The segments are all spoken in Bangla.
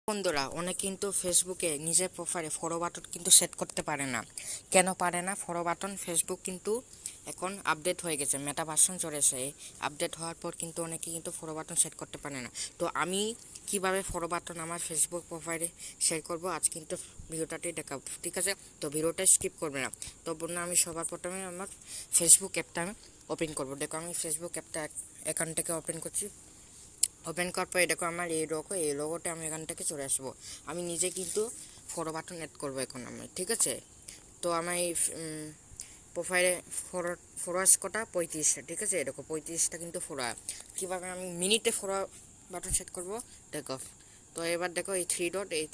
বন্ধুরা অনেক কিন্তু ফেসবুকে নিজের প্রোফাইলে ফলো বাটন কিন্তু সেট করতে পারে না। কেন পারে না? ফলো বাটন ফেসবুক কিন্তু এখন আপডেট হয়ে গেছে, মেটা ভার্সন চলেছে। এই আপডেট হওয়ার পর কিন্তু অনেকে কিন্তু ফলো বাটন সেট করতে পারে না। তো আমি কিভাবে ফলো বাটন আমার ফেসবুক প্রোফাইলে সেট করব আজ কিন্তু ভিডিওটাতেই দেখাবো, ঠিক আছে? তো ভিডিওটা স্কিপ করবে না। তো বন্ধুরা আমি সবার প্রথমে আমার ফেসবুক অ্যাপটা আমি ওপেন করব। দেখো আমি ফেসবুক অ্যাপটা এখান থেকে ওপেন করছি। ওপেন করার পরে দেখো আমার এই লোগোটা আমি এখান থেকে চলে আসবো। আমি নিজে কিন্তু ফলো বাটন অ্যাড করবো এখন আমি, ঠিক আছে? তো আমার এই প্রোফাইলে ফলোয়ার্স কটা 35টা, ঠিক আছে? দেখো 35টা কিন্তু ফলোয়ার। কীভাবে আমি মিনিটে ফলো বাটন সেট করবো দেখো। তো এবার দেখো এই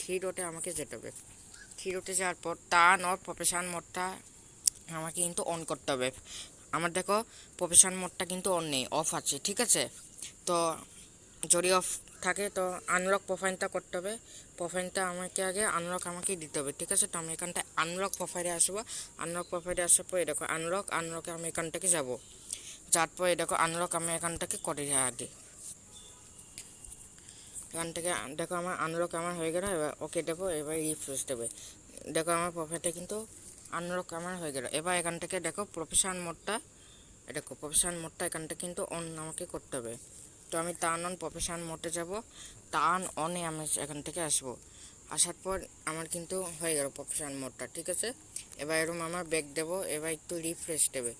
থ্রি ডটে আমাকে যেতে হবে। থ্রি ডটে যাওয়ার পর টার্ন অর প্রফেশনাল মোডটা আমাকে কিন্তু অন করতে হবে। আমার দেখো প্রফেশনাল মোডটা কিন্তু অন নেই, অফ আছে, ঠিক আছে? তো যদি অফ থাকে তো আনলক প্রোফাইলটা করতে হবে। প্রোফাইলটা আমাকে আগে আমাকে দিতে হবে, ঠিক আছে? তো আমি এখানটায় আনলক প্রোফাইলে আসবো। আনলক প্রোফাইলে আসার পরে দেখো আনলকে আমি এখান থেকে যাবো। যাওয়ার পরে দেখো আনলক আমি এখান থেকে করে যাই আগে। এখান থেকে দেখো আমার আনলক হয়ে গেল। এবার ওকে দেবো, এবার রিফ্রেশ দেবে। দেখো আমার প্রোফাইলটা কিন্তু আনলক হয়ে গেল। এবার এখান থেকে দেখো প্রফেশনাল মোডটা এখান থেকে কিন্তু অন আমাকে করতে হবে। তো আমি টার্ন অন প্রফেশনাল মোডে যাব। টার্ন অনে আমি এখান থেকে আসবো। আসার পর আমার কিন্তু হয়ে গেল প্রফেশনাল মোডটা, ঠিক আছে? এবার এরকম আমার ব্যাক দেবো। এবার একটু রিফ্রেশ দেবে।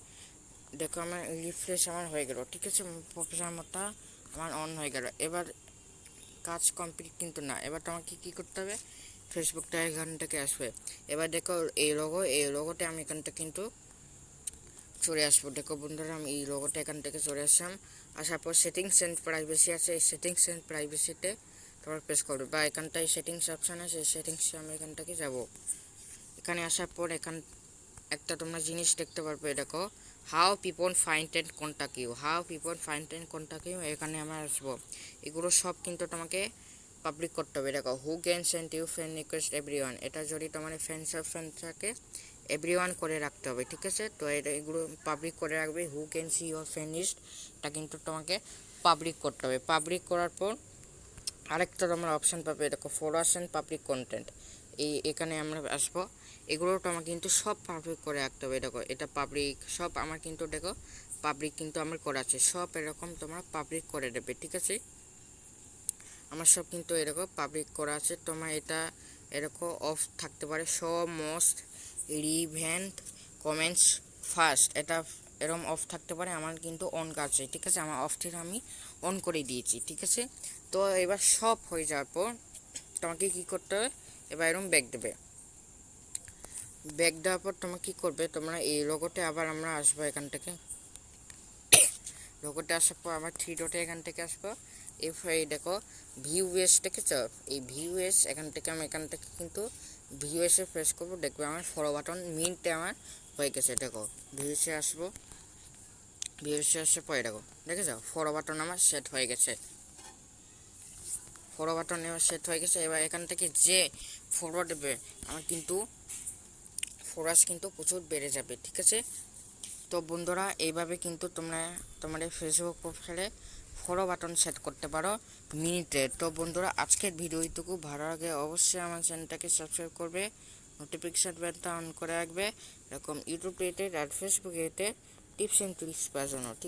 দেখো আমার রিফ্রেশ হয়ে গেল, ঠিক আছে? প্রফেশনাল মোডটা আমার অন হয়ে গেল। এবার কাজ কমপ্লিট কিন্তু না। এবার তোমাকে কী করতে হবে? ফেসবুকটা এখান থেকে আসবে। এবার দেখো এই লোগোতে আমি এখান থেকে কিন্তু চলে আসবো। দেখো বন্ধুরা আমি এই লোগোটা এখান থেকে চলে আসলাম। আসার পর সেটিংস অ্যান্ড প্রাইভেসি আছে, এই সেটিংস অ্যান্ড প্রাইভেসিতে তোমার প্রেস করবে, বা এখানটায় সেটিংস অপশান আছে, এই সেটিংসে আমি এখান থেকে যাব। এখানে আসার পর একটা তোমরা জিনিস দেখতে পারবে, দেখো how people find and contact you. এখানে আমরা আসবো। এগুলো সব কিন্তু তোমাকে পাবলিক করতে হবে। দেখো who can send you friend request everyone, এটা যদি তোমার ফ্রেন্ড থাকে এভরিওয়ান করে রাখতে হবে, ঠিক আছে? তো এগুলো পাবলিক করে রাখবে। Who can see your friend list, এটা কিন্তু তোমাকে পাবলিক করতে হবে। পাবলিক করার পর আরেকটা তোমরা অপশান পাবে, দেখো ফলোয়ার্স অ্যান্ড পাবলিক কন্টেন্ট। এখানে আমরা আসবো। এগুলো তোমার কিন্তু সব পাবলিক করে রাখতে হবে। দেখো এটা পাবলিক সব আমার কিন্তু দেখো পাবলিক কিন্তু আমার করা আছে, সব এরকম তোমরা পাবলিক করে দেবে, ঠিক আছে? আমার সব কিন্তু এরকম পাবলিক করা আছে। তোমার এটা এরকম অফ থাকতে পারে, শো মোস্ট রিভেন্ট কমেন্টস ফার্স্ট, এটা এরকম অফ থাকতে পারে। আমার কিন্তু অন আছে, ঠিক আছে? আমার অফটি আমি অন করে দিয়েছি, ঠিক আছে? তো এবার সব হয়ে যাওয়ার পর তোমাকে কি করতে হবে? এবার এরকম ব্যাক দেবে। ব্যাক দেওয়ার পর তোমার কি করবে? তোমরা এই লোগোতে আবার আমরা আসবো। এখান থেকে লোগোতে আসার পর আবার থ্রি ডটে এখান থেকে আসবো। এই দেখো ভিউএস, দেখেছ? এই ভিউএস এখান থেকে কিন্তু ভিউএসে প্রেস করবো। দেখবে আমার ফলো বাটন মিনিটে আমার হয়ে গেছে। দেখো ভিউএসে আসবো। ভিউএসে আসার পরে দেখো দেখেছ ফলো বাটন আমার সেট হয়ে গেছে। ফলো বাটন এবার সেট হয়ে গেছে। এবার এখান থেকে যে ফলো দেবে আমার কিন্তু ফলোয়ার্স কিন্তু প্রচুর বেড়ে যাবে, ঠিক আছে? তো বন্ধুরা এইভাবে কিন্তু তোমরা তোমাদের ফেসবুক প্রোফাইলে ফলো বাটন সেট করতে পারো মিনিটে। তো বন্ধুরা আজকের ভিডিও এইটুকু। ভালো লাগে অবশ্যই আমার চ্যানেলটাকে সাবস্ক্রাইব করবে, নোটিফিকেশান বেলটা অন করে রাখবে। এরকম ইউটিউব রিলেটেড আর Facebook related tips and tricks পাওয়ার জন্য, ঠিক